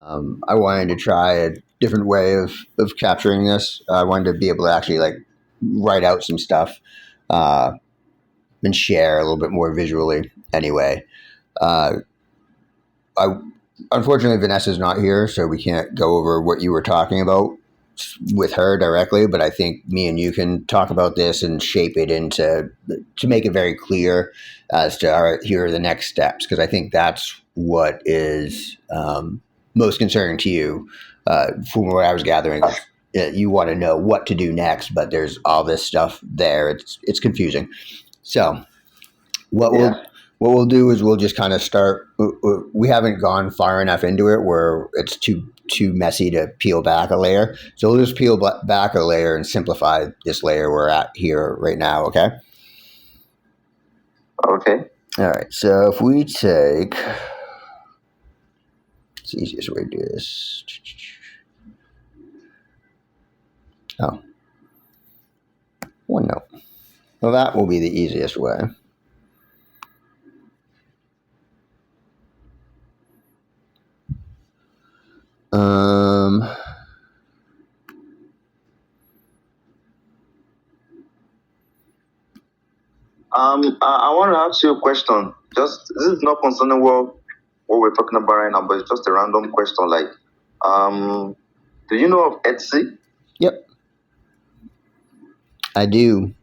I wanted to try a different way of capturing this. I wanted to be able to actually like write out some stuff uh, and share a little bit more visually. Anyway, uh, I unfortunately Vanessa's not here, so we can't go over what you were talking about with her directly. But I think me and you can talk about this and shape it into to make it very clear as to all right, here are the next steps because I think that's what is most concerning to you from what I was gathering. You want to know what to do next, but there's all this stuff there. It's confusing. So what Yeah. what we'll do is we'll just kind of start. We haven't gone far enough into it where it's too messy to peel back a layer. So we'll just peel back a layer and simplify this layer we're at here right now. Okay. Okay. All right. So if we take, it's the easiest way to do this. Oh, OneNote. Well, that will be the easiest way. Um, I want to ask you a question. Just this is not concerning what we're talking about right now, but it's just a random question. Like, do you know of Etsy? Yep, I do.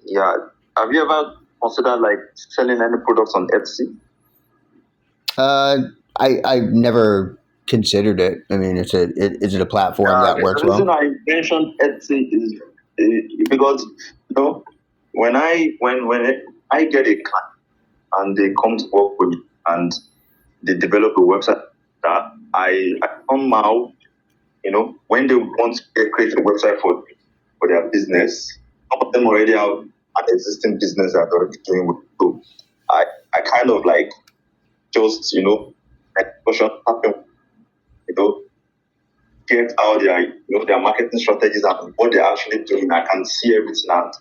Yeah. Have you ever considered like selling any products on Etsy? I've never considered it. I mean, is it a platform that works The reason well? I mentioned Etsy is because when I get a client and they come to work with me and they develop a website that I somehow when they want to create a website for their business, some of them already have an existing business that they're already doing with. So I kind of like just like question happen, get out their marketing strategies and what they're actually doing. I can see everything and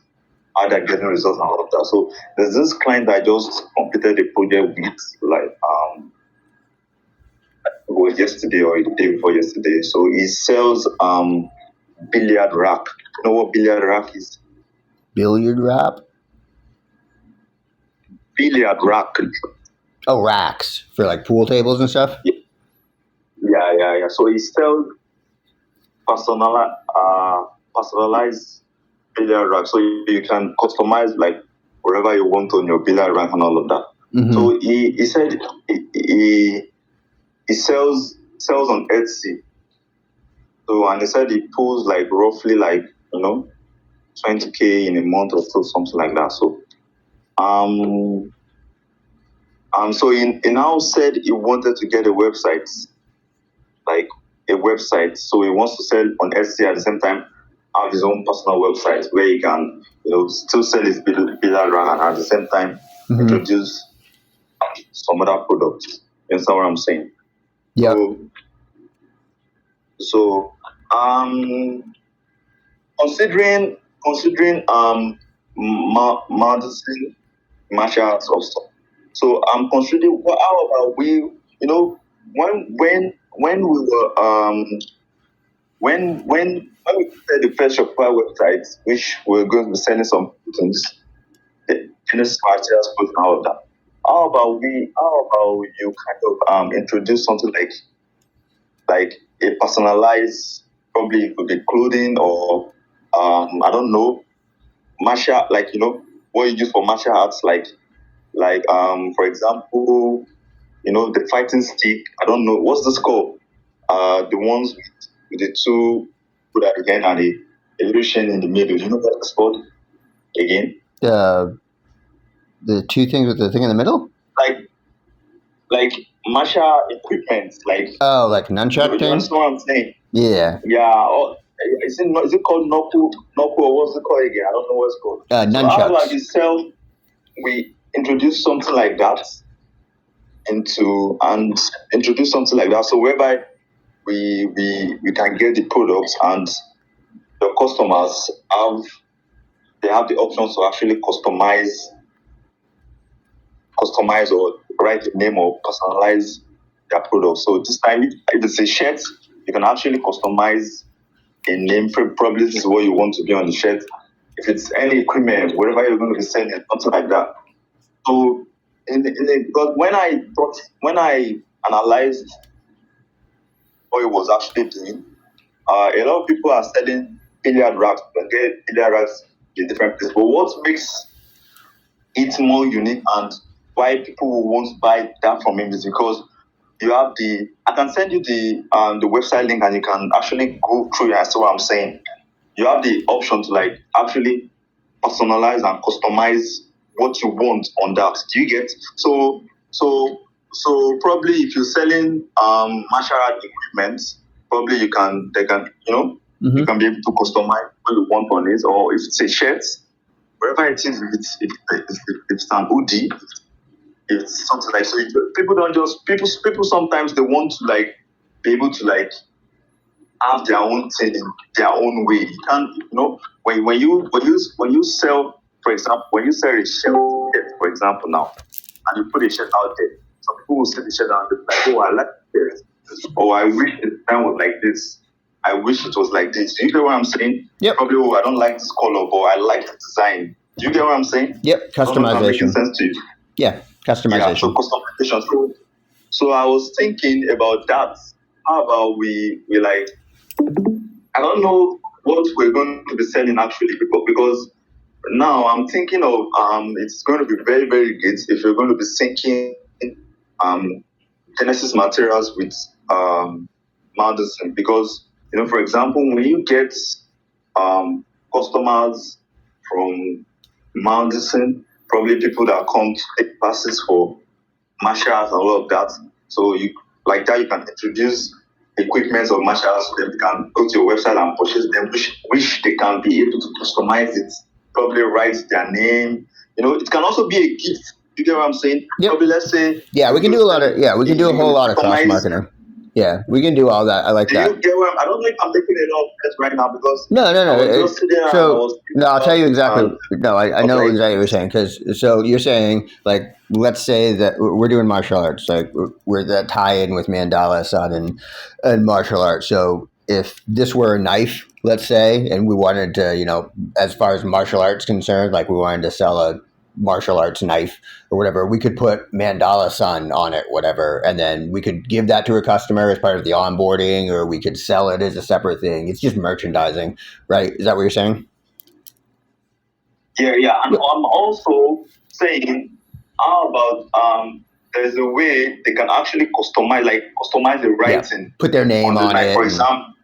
how they're getting results and all of that. So there's this client that I just completed a project with, like it was yesterday or the day before yesterday. So he sells billiard rack. You know what billiard rack is? Billiard wrap? Billiard rack. Oh, racks for like pool tables and stuff. Yeah. So he sells personalized billiard rack. So you can customize like wherever you want on your billiard rack and all of that. Mm-hmm. So he said he sells on Etsy. So and he said he pulls like roughly like 20K in a month or so, something like that. So so he now said he wanted to get a website, like a website. So he wants to sell on Etsy at the same time have his own personal website where he can still sell his billiard rack and at the same time introduce some other products. You understand what I'm saying? Yeah. So considering martial arts or stuff. So I'm considering how about we when we were when we created the first Shopify website, which we're going to be selling some things, the tennis materials, and all of that. How about you kind of introduce something like a personalized, probably it could be clothing or I don't know, martial, like what you use for martial arts, like for example, the fighting stick. I don't know what's this called. The ones with the two put at the end and the illusion in the middle. You know what it's called again? The two things with the thing in the middle? Like martial equipment, like like nunchuck thing. You understand what I'm saying? Yeah. Yeah. Is it called Noku or what's it called again? I don't know what it's called. Nunchucks. So how about we introduce something like that introduce something like that. So whereby we can get the products and the customers have the options to actually customize or write the name or personalize their product. So this time, if it's a shirt, you can actually customize a name. Probably this is what you want to be on the shirt. If it's any equipment, whatever you're going to be sending, something like that. So, but when I analyzed what it was actually doing, a lot of people are selling billiard racks, and get billiard racks in different places. But what makes it more unique and why people will want to buy that from him is because you have I can send you the website link and you can actually go through it and see what I'm saying. You have the option to like actually personalize and customize what you want on that. Do you get? So probably if you're selling martial art equipment, probably you can you can be able to customize what you want on it, or if it's a shirt, wherever it is, if it's an hoodie, it's something like so. People don't just people sometimes they want to like be able to like have their own thing in their own way. You can't, when you sell, for example, when you sell a shirt, for example, now, and you put a shirt out there, some people will see the shirt and they'll be like, oh, I like this, or I wish the design was like this. I wish it was like this. Do you get what I'm saying? Yep. Probably, oh, I don't like this color, but I like the design. Do you get what I'm saying? Yep. Customization. I don't know if I'm making sense to you. Yeah. Customization. Yeah, so customization. So I was thinking about that. How about we like, I don't know what we're going to be selling actually, because now I'm thinking of it's going to be very, very good if you're going to be syncing Genesis materials with Madison, because for example, when you get customers from Madison, probably people that come to take classes for martial arts and all of that, so you like that you can introduce equipment of martial arts to them. You can go to your website and purchase them, which they can be able to customize it, probably write their name. It can also be a gift. You get what I'm saying? Yep. Probably, let's say. Yeah, we can do a lot of. Yeah, we can do a whole lot of cross marketing. Yeah, we can do all that. I like that. You get what I don't think I'm making it up right now because no. I'll tell you exactly. I know okay. exactly what you're saying, because so you're saying like, let's say that we're doing martial arts, like we're that tie in with Mandala Sun and martial arts. So if this were a knife, let's say, and we wanted to, as far as martial arts concerned, like we wanted to sell a martial arts knife or whatever, we could put Mandala Sun on it, whatever, and then we could give that to a customer as part of the onboarding, or we could sell it as a separate thing. It's just merchandising, right? Is that what you're saying? Yeah. And I'm also saying, how about there's a way they can actually customize the writing. Yeah. Put their name on it. For example,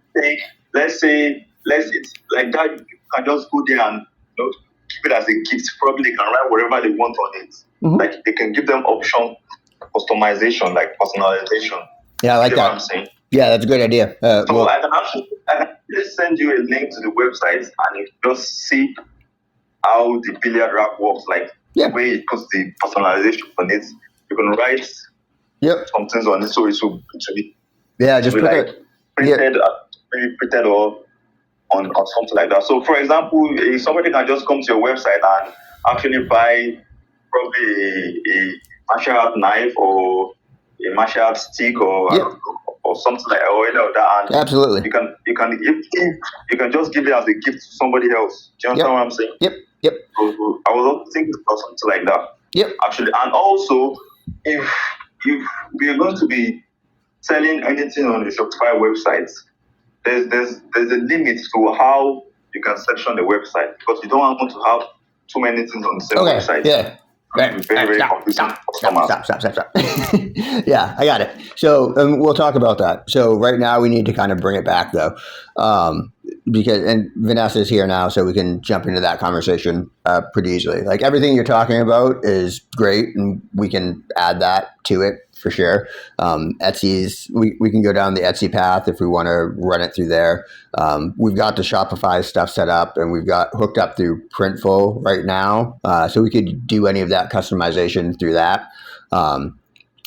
let's say it's like that. You can just go there and keep it as a gift. Probably they can write whatever they want on it. Mm-hmm. Like they can give them option customization, like personalization. Yeah, I like that. What I'm saying? Yeah, that's a great idea. So I can actually send you a link to the website and you can just see how the billiard rack works, like the way it puts the personalization on it. You can write some things on it, so it will be just put like printed or on something like that. So, for example, if somebody can just come to your website and actually buy probably a martial art knife or a martial art stick or something like that, and absolutely, you can just give it as a gift to somebody else. Do you understand what I'm saying? Yep. So I was also thinking about something like that. Yep. Actually, and also if we are going to be selling anything on the Shopify website, there's a limit to how you can section the website, because you don't want to have too many things on the same website. Yeah. Very, very confusing. Stop. Yeah, I got it. So we'll talk about that. So right now we need to kind of bring it back though, because Vanessa's here now, so we can jump into that conversation pretty easily. Like everything you're talking about is great, and we can add that to it for sure. Etsy's, we can go down the Etsy path if we want to run it through there. We've got the Shopify stuff set up, and we've got hooked up through Printful right now. So we could do any of that customization through that.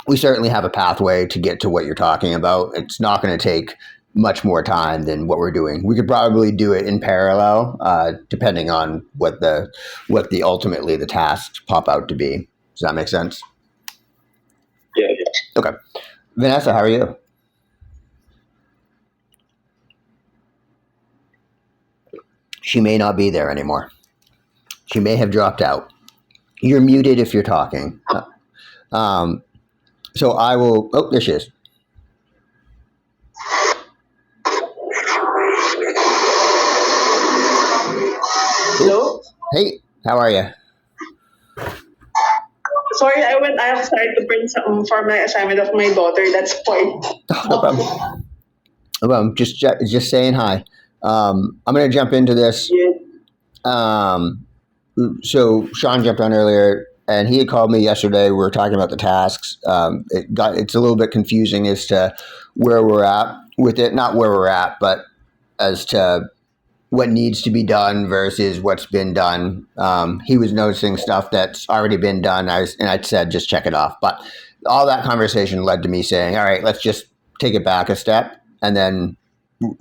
We certainly have a pathway to get to what you're talking about. It's not going to take much more time than what we're doing. We could probably do it in parallel, depending on what the ultimately the tasks pop out to be. Does that make sense? Yeah. Okay. Vanessa, how are you? She may not be there anymore. She may have dropped out. You're muted if you're talking. Um, so I will. Oh, there she is. Hello? Hey, how are you? Sorry, I have started to print some for my assignment of my daughter. That's why. Oh, no problem. No problem. Just saying hi. I'm going to jump into this. Yeah. Um, so Sean jumped on earlier, and he had called me yesterday. We were talking about the tasks. It's a little bit confusing as to where we're at with it. Not where we're at, but as to what needs to be done versus what's been done. He was noticing stuff that's already been done. I said just check it off. But all that conversation led to me saying, all right, let's just take it back a step and then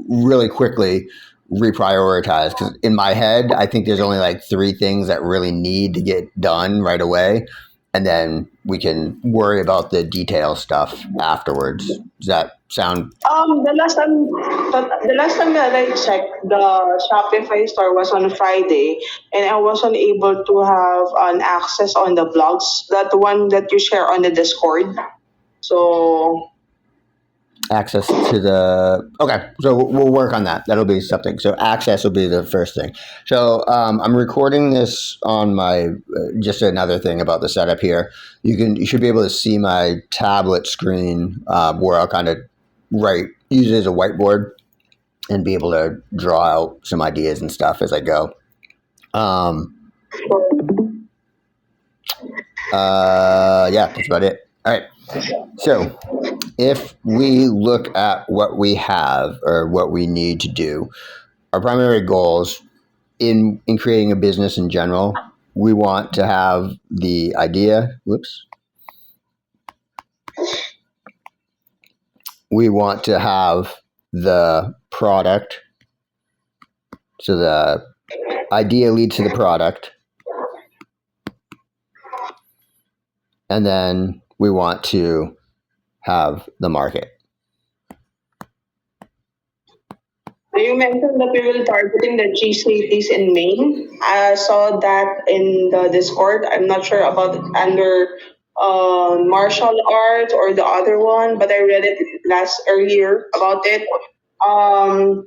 really quickly reprioritize. Because in my head, I think there's only like three things that really need to get done right away, and then we can worry about the detail stuff afterwards. Does that sound The last time that I checked, the Shopify store was on Friday, and I wasn't able to have an access on the blogs. That one that you share on the Discord. So access to the okay, so we'll work on that. That'll be something. So access will be the first thing. So I'm recording this on my just another thing about the setup here. You should be able to see my tablet screen where I'll kind of write, use it as a whiteboard and be able to draw out some ideas and stuff as I go. Yeah, that's about it. All right. So if we look at what we have or what we need to do, our primary goals in creating a business in general, we want to have the idea. Whoops. We want to have the product. So the idea leads to the product. And then we want to have the market. you mentioned that we will targeting the G cities in Maine. I saw that in the Discord. I'm not sure about it under martial arts or the other one, but I read it last earlier about it. Um,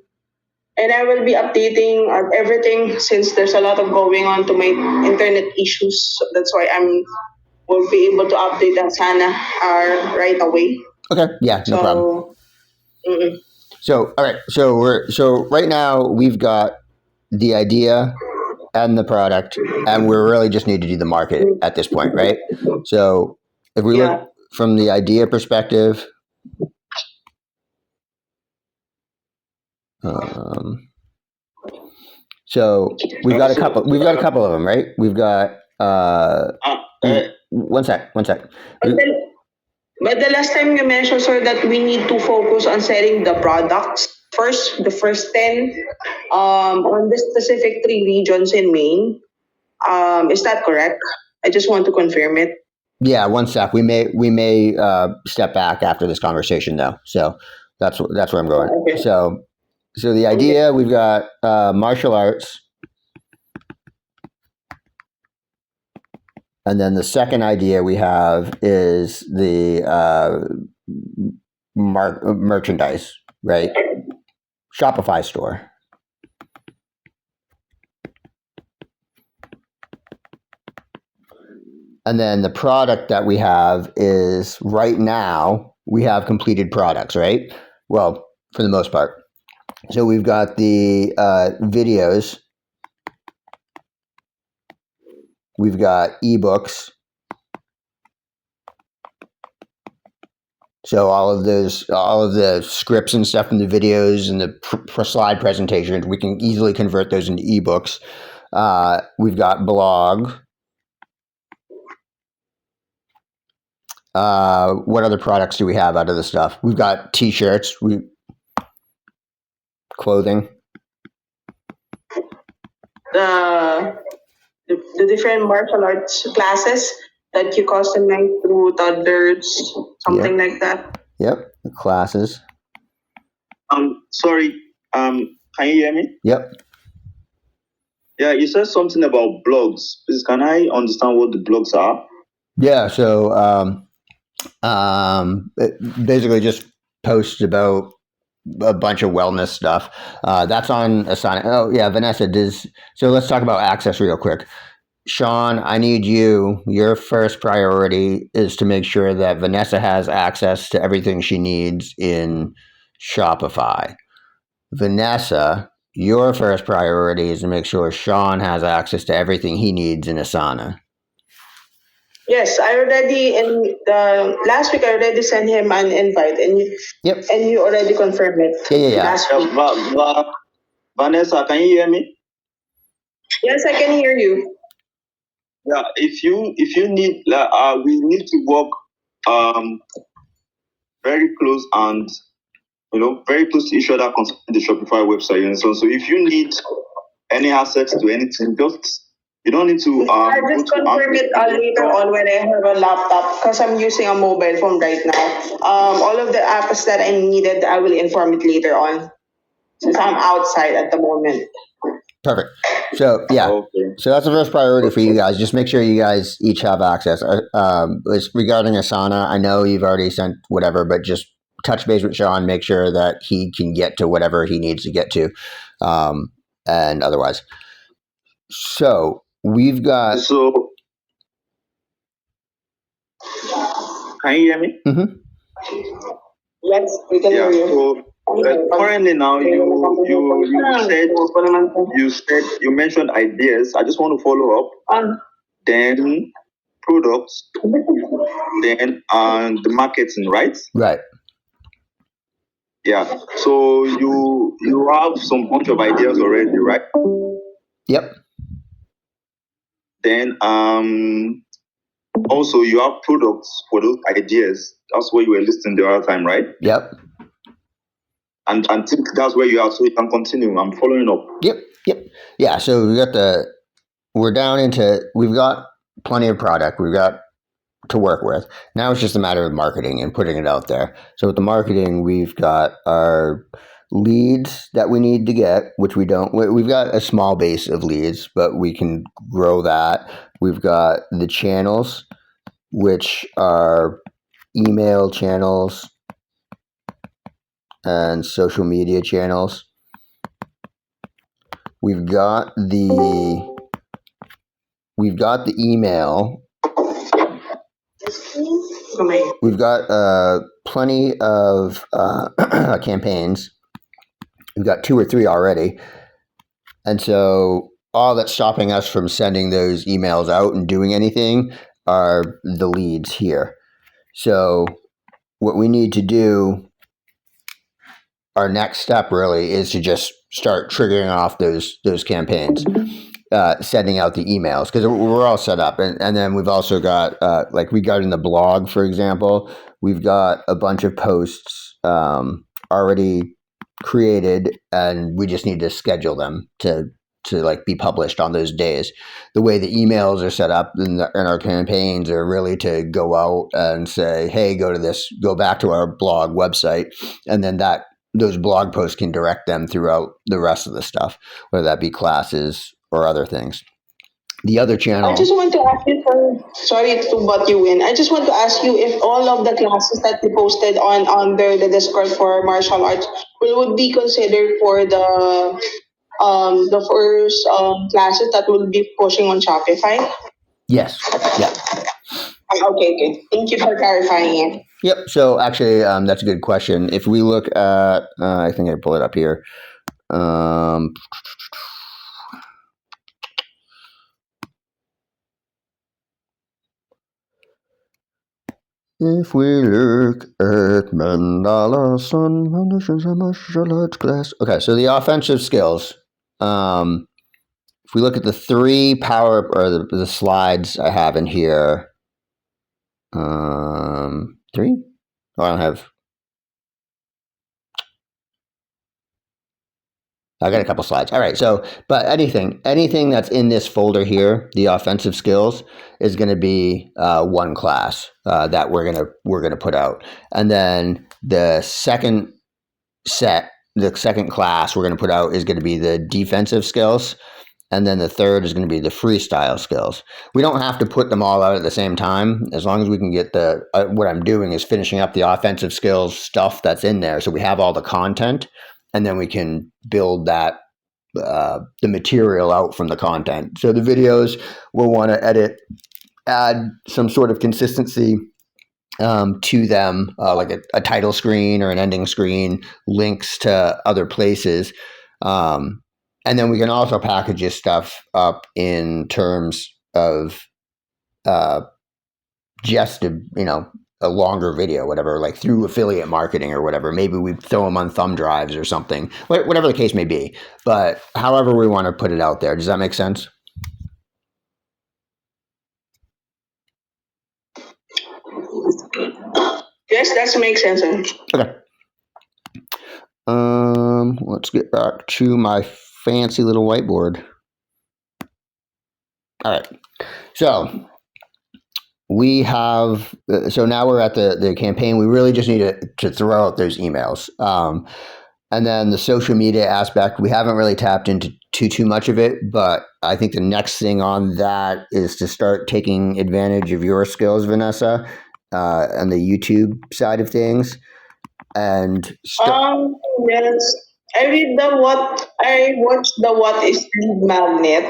and I will be updating everything since there's a lot of going on to my internet issues. So that's why I'm will be able to update that sana right away. Okay. Yeah, no problem. So mm-mm. So all right. So right now we've got the idea and the product, and we really just need to do the market at this point, right? So if we look Yeah. from the idea perspective, um, so we've got a couple. We've got a couple of them, right? We've got one sec. But but the last time you mentioned, sir, that we need to focus on selling the products first, the first 10, on the specific three regions in Maine. Is that correct? I just want to confirm it. Yeah, one sec. We may step back after this conversation though. So that's where I'm going. Okay. So the idea we've got martial arts, and then the second idea we have is the merchandise, right? Shopify store. And then the product that we have is right now we have completed products, right? Well, for the most part. So we've got the videos, we've got ebooks. So all of the scripts and stuff in the videos and the slide presentations, we can easily convert those into ebooks. We've got blog. What other products do we have out of the stuff? We've got t-shirts, clothing. The the different martial arts classes that you customize through toddlers, something like that. Yep. The classes. Sorry. Can you hear me? Yep. Yeah, you said something about blogs. Please, can I understand what the blogs are? Yeah. So basically just post about a bunch of wellness stuff. That's on Asana. Oh yeah, Vanessa does. So let's talk about access real quick. Sean, I need you. Your first priority is to make sure that Vanessa has access to everything she needs in Shopify. Vanessa, your first priority is to make sure Sean has access to everything he needs in Asana. Yes, I already in the last week I already sent him an invite, Yep. and you already confirmed it Yeah. last week. Vanessa, can you hear me? Yes, I can hear you. Yeah, if you need, we need to work very close and very close to each other concerning the Shopify website and so on. So if you need any access to anything, just you don't need to. I just confirm it later on when I have a laptop because I'm using a mobile phone right now. All of the apps that I needed, I will inform it later on since I'm outside at the moment. Perfect. So yeah. Okay. So that's the first priority for you guys. Just make sure you guys each have access. Regarding Asana, I know you've already sent whatever, but just touch base with Sean, make sure that he can get to whatever he needs to get to, and otherwise. So we've got. So can you hear me? Mm-hmm. Yes, we can hear you. So currently now you mentioned ideas. I just want to follow up. Then products, then the marketing, right? Right. Yeah. So you have some bunch of ideas already, right? Yep. Then also you have products for those ideas. That's what you were listing the other time, right? Yep. And I think that's where you are, so you can continue. I'm following up. Yep. Yeah. So we've got plenty of product. We've got to work with. Now it's just a matter of marketing and putting it out there. So with the marketing, we've got our leads that we need to get, which we don't. We've got a small base of leads, but we can grow that. We've got the channels, which are email channels and social media channels. We've got the email. We've got plenty of campaigns. We've got 2 or 3 already. And so all that's stopping us from sending those emails out and doing anything are the leads here. So what we need to do, our next step really, is to just start triggering off those campaigns. Sending out the emails because we're all set up, and then we've also got like regarding the blog, for example, we've got a bunch of posts already created, and we just need to schedule them to like be published on those days. The way the emails are set up in our campaigns are really to go out and say, hey, go back to our blog website, and then those blog posts can direct them throughout the rest of the stuff, whether that be classes or other things. The other channel. I just want to ask you, sorry to butt you in. I just want to ask you if all of the classes that you posted on under the Discord for martial arts would be considered for the first classes that will be pushing on Shopify. Yes. Yeah. Okay. Thank you for clarifying it. Yep. So actually, that's a good question. If we look at, I think I pull it up here. If we look at Mandala Sun Foundations of Martial Arts class. Okay, so the offensive skills. If we look at the 3 power or the slides I have in here, 3. Oh, I don't have. I got a couple slides. All right. So, but anything that's in this folder here, the offensive skills, is going to be one class that we're gonna put out, and then the second class we're going to put out is going to be the defensive skills, and then the third is going to be the freestyle skills. We don't have to put them all out at the same time, as long as we can get the. What I'm doing is finishing up the offensive skills stuff that's in there, so we have all the content, and then we can build that the material out from the content. So the videos we'll want to add some sort of consistency to them, like a title screen or an ending screen, links to other places. And then we can also package this stuff up in terms of just a longer video, whatever, like through affiliate marketing or whatever. Maybe we throw them on thumb drives or something, whatever the case may be. But however we want to put it out there. Does that make sense? Yes, that makes sense. Okay. Let's get back to my fancy little whiteboard. All right. So we have, so now we're at the campaign. We really just need to throw out those emails. And then the social media aspect, we haven't really tapped into too much of it, but I think the next thing on that is to start taking advantage of your skills, Vanessa, on the YouTube side of things. And yes. I watched the What is Lead Magnet,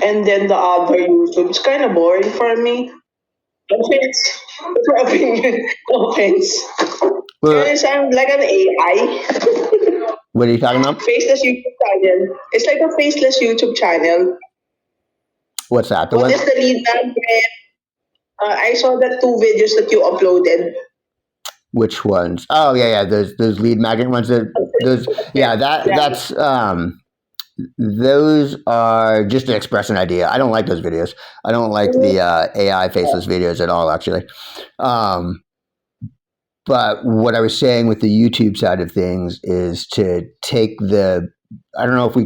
and then the other YouTube. It's kind of boring for me. Offense. For opinion. Offense. well, It sounds like an AI. what are you talking about? Faceless YouTube channel. It's like a faceless YouTube channel. What's that? The What one? is the lead magnet? I saw the two videos that you uploaded. Which ones? Oh yeah. Those lead magnet ones. Those yeah. Yeah. That's those are just to express an idea. I don't like those videos. I don't like the AI faceless videos at all, actually. But what I was saying with the YouTube side of things is to take I don't know if we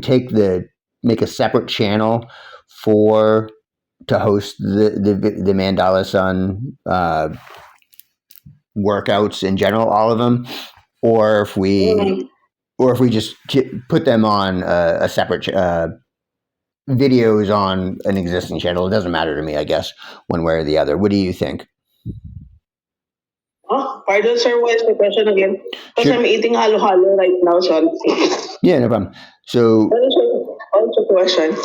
make a separate channel to host the Mandala Sun workouts in general, all of them, or if we just put them on a separate videos on an existing channel. It doesn't matter to me, I guess, one way or the other. What do you think? Pardon, sir, what is the question again? Because Should, I'm eating halo-halo right now, sorry. yeah, no problem. So, What's the question?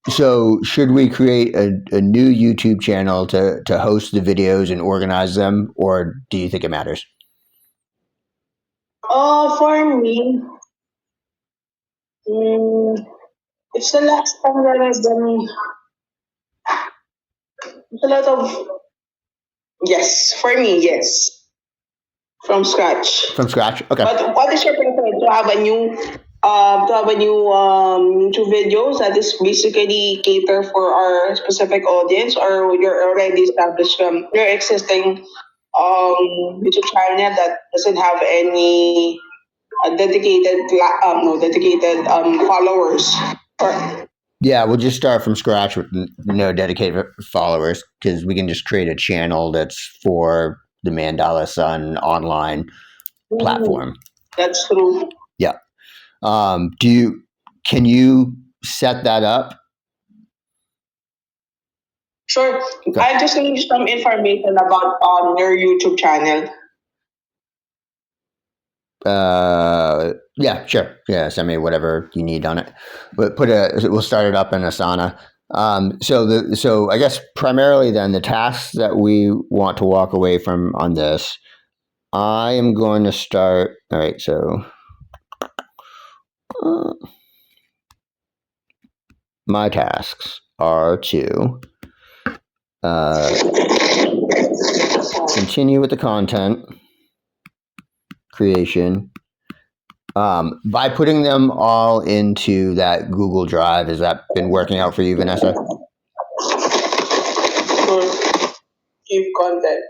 so should we create a new YouTube channel to host the videos and organize them, or do you think it matters? For me, mm, it's the last time that I've done. It's a lot of yes. For me, yes, from scratch. From scratch? Okay. But what is your preference to have a new YouTube videos that is basically cater for our specific audience, or you're already established from your existing YouTube channel that doesn't have any dedicated followers? Or, Yeah, we'll just start from scratch with no dedicated followers, because we can just create a channel that's for the Mandala Sun online platform. That's true. Yeah. Can you set that up? Sure. Okay. I just need some information about your YouTube channel. Yeah, sure. Yeah, send me whatever you need on it. But we'll start it up in Asana. So I guess primarily then the tasks that we want to walk away from on this, I am going to start. All right, so my tasks are to continue with the content creation by putting them all into that Google Drive. Has that been working out for you, Vanessa? Keep content.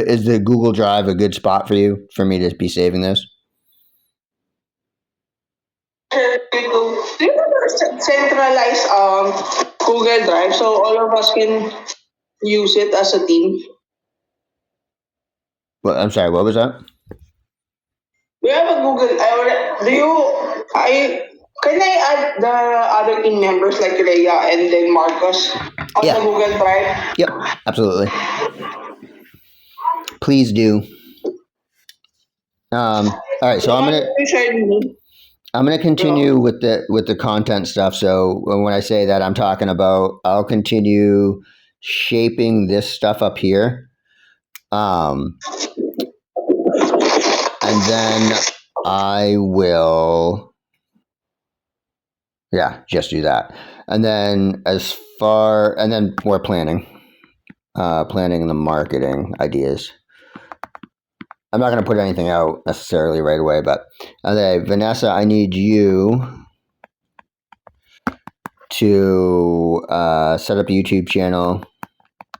Is the Google Drive a good spot for you, for me to be saving this? centralized Google Drive, so all of us can use it as a team. Well, I'm sorry. What was that? We have a Google. Do you? I can I add the other team members like Rhea and then Marcos on the Yeah. Google Drive? Yep. Absolutely. Please do. All right. So You shared me. I'm gonna Yeah. continue with the content stuff. So when I say that, I'm talking about I'll continue shaping this stuff up here, and then I will, yeah, just do that. And then and then more planning, planning the marketing ideas. I'm not gonna put anything out necessarily right away, but okay, Vanessa, I need you to set up a YouTube channel,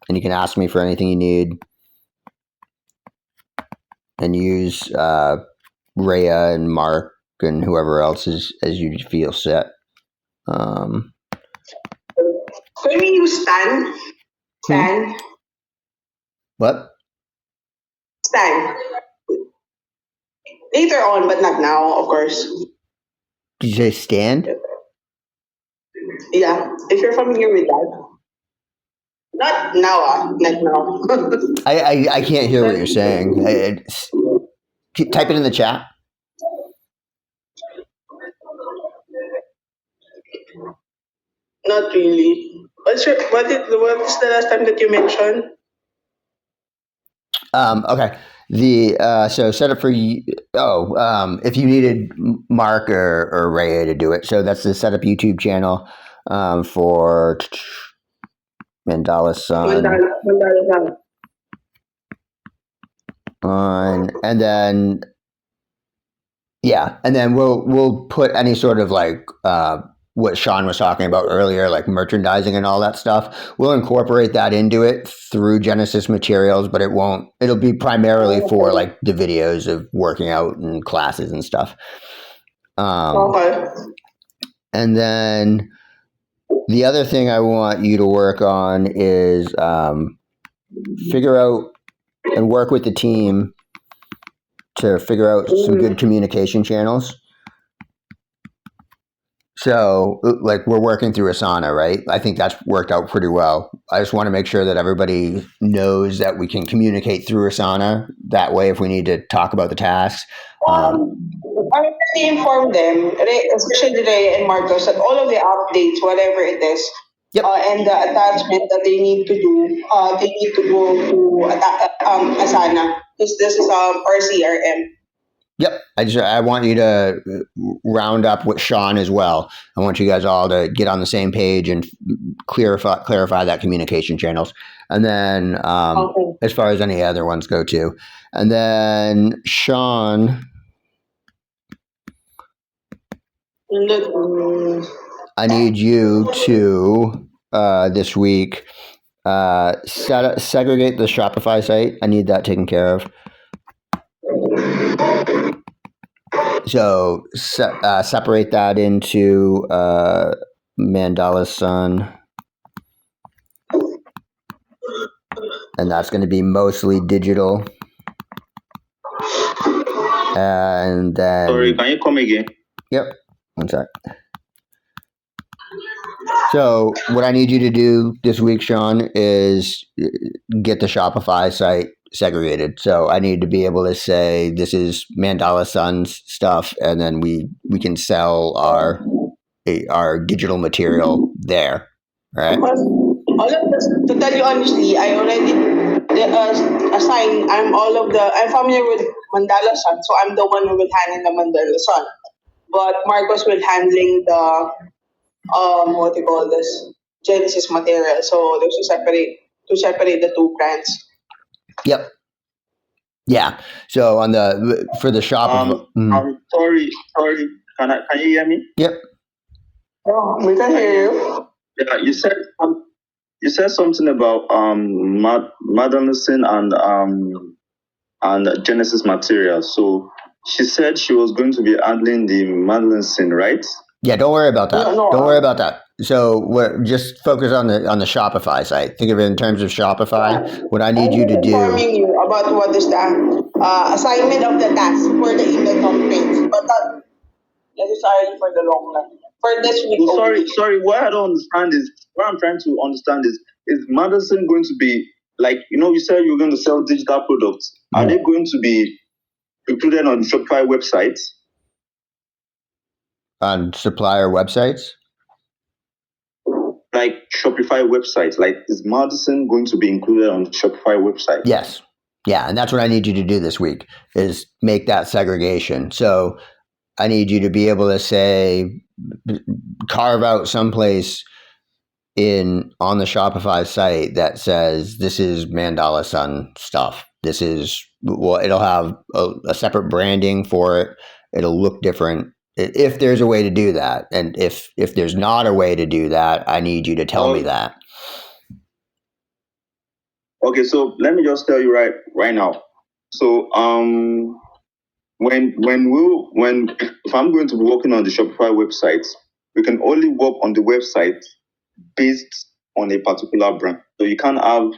and you can ask me for anything you need, and use Rhea and Mark and whoever else is as you feel set. Can we use Stan? Stan. What Stan. Later on, but not now, of course. did you say? Stand? Yeah, if you're familiar with that. Not now, not now. I can't hear what you're saying. Type it in the chat. Not really. What is the last time that you mentioned? Okay. So set up for if you needed Mark or Ray to do it. So that's the setup YouTube channel for Mandala Sun Mandala. and then and then we'll put any sort of like what Sean was talking about earlier, like merchandising and all that stuff. We'll incorporate that into it through Genesis materials, but it'll be primarily for like the videos of working out and classes and stuff. Okay. And then the other thing I want you to work on is figure out and work with the team to figure out some good communication channels. So, like, we're working through Asana, right? I think that's worked out pretty well. I just want to make sure that everybody knows that we can communicate through Asana. That way, if we need to talk about the tasks, I already informed them, especially Ray and Marcos, that all of the updates, whatever it is, Yep. And the attachment that they need to do, they need to go to Asana, because this is our CRM. Yep. I want you to round up with Sean as well. I want you guys all to get on the same page and clarify that communication channels. And then Okay. as far as any other ones go too. And then Sean, I need you to this week segregate the Shopify site. I need that taken care of. So separate that into Mandala Sun, and that's going to be mostly digital. And then, Sorry, can you come again? Yep. One sec. So what I need you to do this week, Sean, is get the Shopify site segregated. So I need to be able to say this is Mandala Sun's stuff, and then we can sell our digital material there. Right? All of this, to tell you honestly, I already assigned. I'm familiar with Mandala Sun, so I'm the one who will handle the Mandala Sun. But Marcos will handling the what do you call this, Genesis material. So there's to separate the two brands. Yep. Yeah. So for the shop. Sorry. Can you hear me? Yep. Oh, we can hear you. Yeah, you said something about Madison and Genesis material. So she said she was going to be handling the Madison, right? Yeah, don't worry about that. No, Don't worry about that. So just focus on the Shopify site. Think of it in terms of Shopify. What I need I'm you just to do. informing you about what is the assignment of the task for the email campaigns, but not necessarily for the long run. For this week So only. sorry. What I don't understand is what I'm trying to understand is Madison going to be like you said you're going to sell digital products. Are they going to be included on the Shopify website? On supplier websites? Like Shopify websites. Like is Madison going to be included on the Shopify website? Yes. Yeah, and that's what I need you to do this week is make that segregation. So I need you to be able to say, carve out someplace on the Shopify site that says this is Mandala Sun stuff. This is it'll have a separate branding for it. It'll look different if there's a way to do that, and if there's not a way to do that, I need you to tell me that. Okay, so let me just tell you right now. So when if I'm going to be working on the Shopify website, we can only work on the website based on a particular brand. So you can't have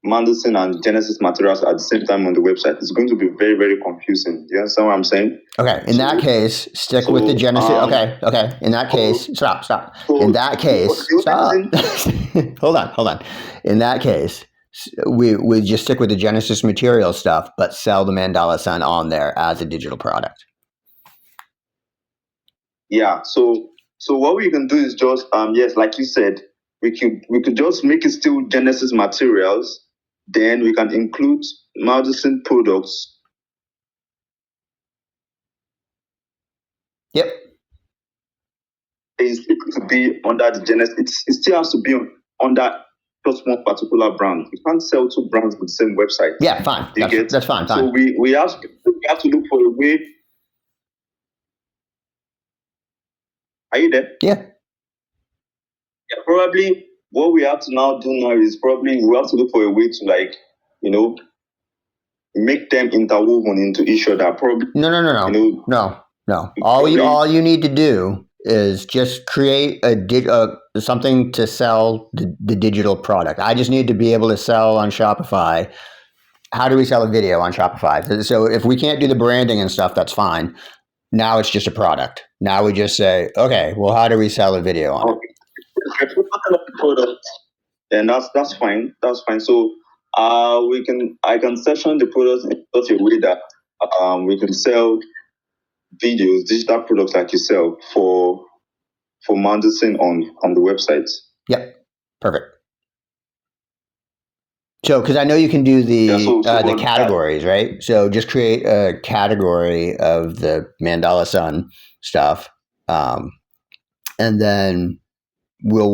Mandelson and Genesis materials at the same time on the website. It's going to be very, very confusing. Do you understand what I'm saying? Okay, in that case, stick with the Genesis. Okay. In that case, stop. In that case, stop. Hold on. In that case, we just stick with the Genesis material stuff, but sell the Mandala Sun on there as a digital product. Yeah. So what we can do is just yes, like you said, we could just make it still Genesis materials. Then we can include Madison products. Yep. It could be under the Genesis. It still has to be under just one particular brand. You can't sell two brands with the same website. Yeah, fine. That's fine. So we have to look for a way. Are you there? Yeah. Probably what we have to now do now is probably we have to look for a way to make them interwoven into each other. Probably No. All you need to do is just create something to sell the digital product. I just need to be able to sell on Shopify. How do we sell a video on Shopify? So if we can't do the branding and stuff, that's fine. Now it's just a product. Now we just say, okay, well, how do we sell a video on it? If we're talking about the product, then that's fine. That's fine. So I can section the products in such a way that we can sell videos, digital products like you sell for Mandelson on the website. Yep, perfect. So, because I know you can do the categories, right? So just create a category of the Mandala Sun stuff, and then we'll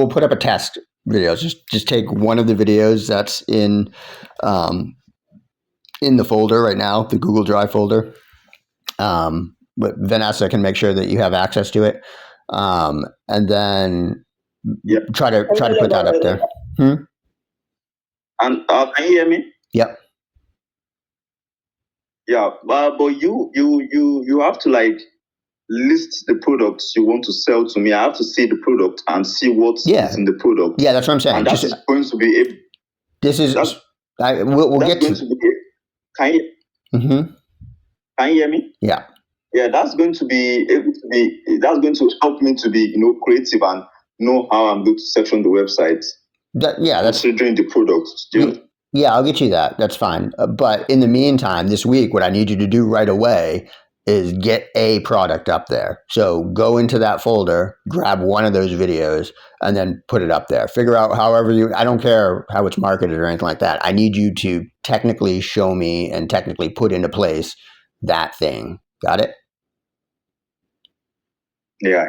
put up a test video. Just take one of the videos that's in the folder right now, the Google Drive folder. But Vanessa can make sure that you have access to it, and then try to put that up there. And can you hear me? Yep. Yeah, but you have to list the products you want to sell to me. I have to see the product and see what's in the product. Yeah, that's what I'm saying. And that's going to be we'll get to. Can you? Can you hear me? Yeah. Yeah, that's going to be able to be. That's going to help me to be creative and know how I'm going to section the website. That's considering the products. Yeah, I'll get you that. That's fine. But in the meantime, this week, what I need you to do right away is get a product up there. So go into that folder, grab one of those videos, and then put it up there. Figure out I don't care how it's marketed or anything like that. I need you to technically show me and technically put into place that thing. Got it? Yeah.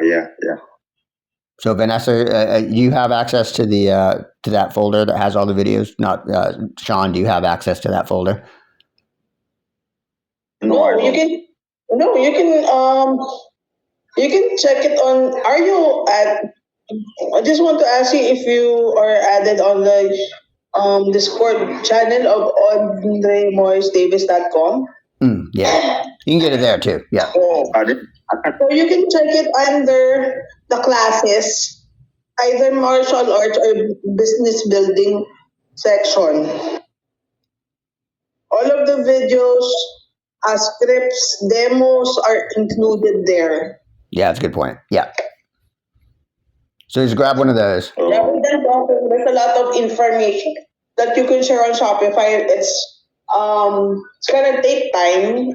So Vanessa, you have access to to that folder that has all the videos. Not Sean. Do you have access to that folder? No, you can. No, you can. You can check it on. Are you at? I just want to ask you if you are added on the Discord channel of AndreMorrisDavis.com. Yeah. You can get it there too. Yeah. Oh. I can, So you can check it under the classes, either martial arts or business building section. All of the videos, scripts, demos are included there. Yeah, that's a good point. Yeah. So just grab one of those. Rather than talking, there's a lot of information that you can share on Shopify. It's gonna take time.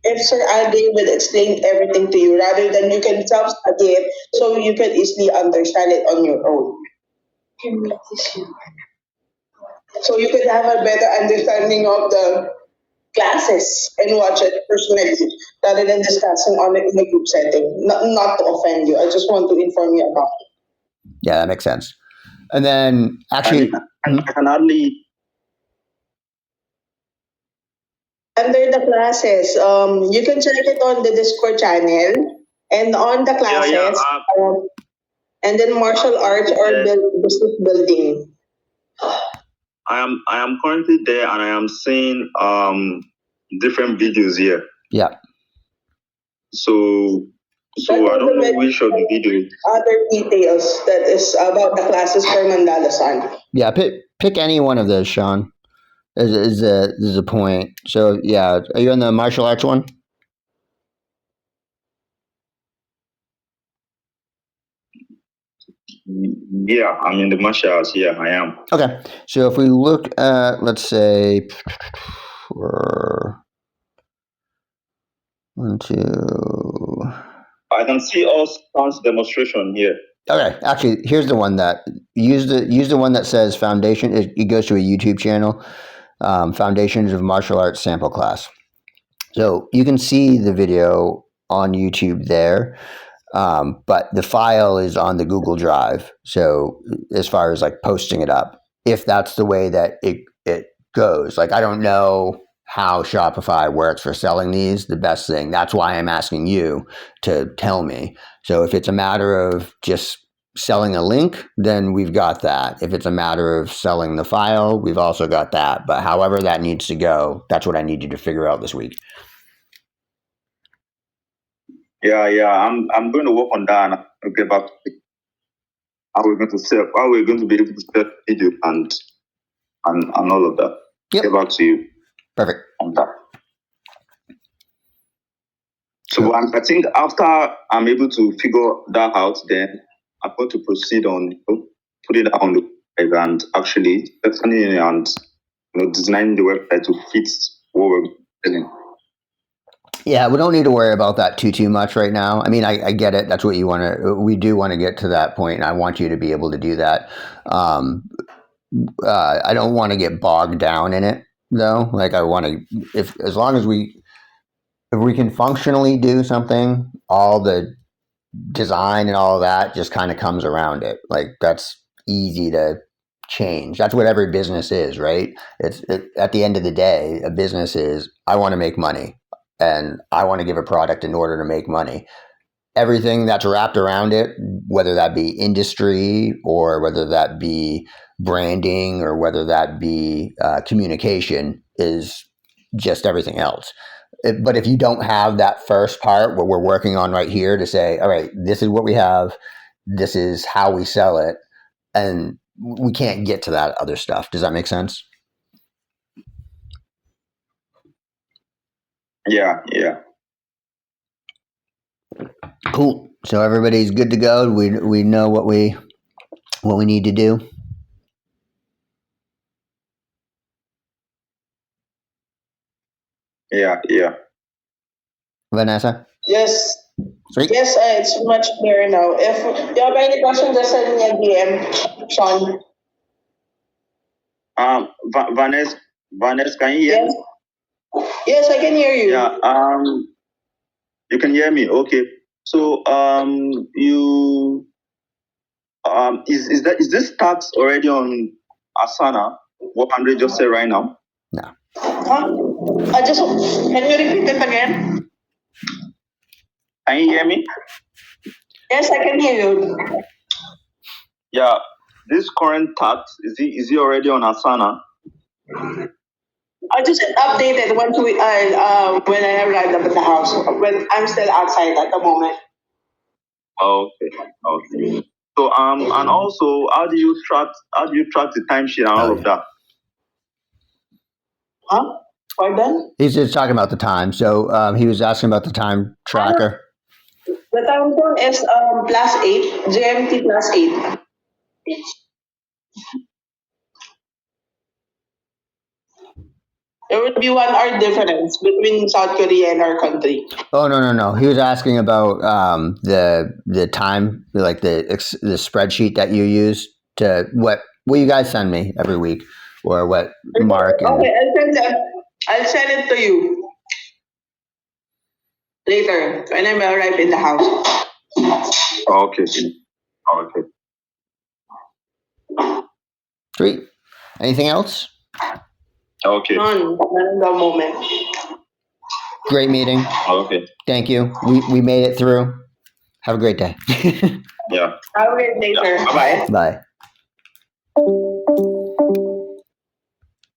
If Sir Alde will explain everything to you, rather than you can self-study it, so you can easily understand it on your own. So you could have a better understanding of the classes and watch it personally, rather than discussing on it in a group setting. Not to offend you, I just want to inform you about it. Yeah, that makes sense. And then I actually, can hardly. Under the classes, you can check it on the Discord channel and on the Yeah, yeah. classes, and then martial arts or business building. I am currently there, and I am seeing different videos here. yeah. So I don't know which of the videos. Other details that is about the classes for Mandalasan. Yeah, pick any one of those, Sean. Is a point. So yeah, are you on the martial arts one? Yeah, I'm in the martial arts. Yeah, I am. Okay. So if we look at, let's say, one, two. I can see all sounds demonstration here. Okay, actually, here's the one that use the one that says foundation. It goes to a YouTube channel, Foundations of Martial Arts Sample Class. So you can see the video on YouTube there, but the file is on the Google Drive. So as far as like posting it up, if that's the way that it goes, like I don't know how Shopify works for selling these. The best thing. That's why I'm asking you to tell me. So if it's a matter of just selling a link, then we've got that. If it's a matter of selling the file, we've also got that. But however that needs to go, that's what I need you to figure out this week. Yeah. I'm going to work on that, and I'll get back to you. How we're going to sell, how we're going to be able to sell video and all of that. Yep. Get back to you. Perfect. On that. So I think after I'm able to figure that out, then I'm going to proceed on put it on the web and actually designing and designing the website to fit what we're selling. Yeah, we don't need to worry about that too much right now. I mean, I get it. That's what you want to. We do want to get to that point, and I want you to be able to do that. I don't want to get bogged down in it, though. Like I want to, as long as if we can functionally do something, all the design and all of that just kind of comes around it. Like that's easy to change. That's what every business is, right? At the end of the day, a business is I want to make money and I want to give a product in order to make money. Everything that's wrapped around it, whether that be industry or whether that be branding or whether that be communication, is just everything else. But if you don't have that first part, what we're working on right here, to say, all right, this is what we have, this is how we sell it, and we can't get to that other stuff. Does that make sense? Yeah. Cool. So everybody's good to go. We know what we need to do. Yeah. Vanessa? Yes. Sweet. Yes, it's much clearer now. If you have any questions, just send me a DM, Sean. Vanessa, can you hear me? Yes, I can hear you. Yeah. You can hear me. Okay. So you is this tax already on Asana? What Andre just said right now? No. Huh? Can you repeat it again? Can you hear me? Yes, I can hear you. Yeah. This current tax is it already on Asana? I'll just update it once when I arrive at the house. When I'm still outside at the moment. Okay. Okay. So and also how do you track the timesheet and all Oh, of that? Huh? Pardon? he's just talking about the time. So he was asking about the time tracker. The time zone is +8 GMT +8. There would be 1 hour difference between South Korea and our country. Oh no! He was asking about the time, like the spreadsheet that you use to what you guys send me every week, or what Mark and Okay, I'll send it to you later when I arrive in the house. Okay. Okay. Sweet. Anything else? Okay. None at the moment. Great meeting. Okay. Thank you. We made it through. Have a great day. Yeah. I'll wait later. Bye-bye. Bye. Bye.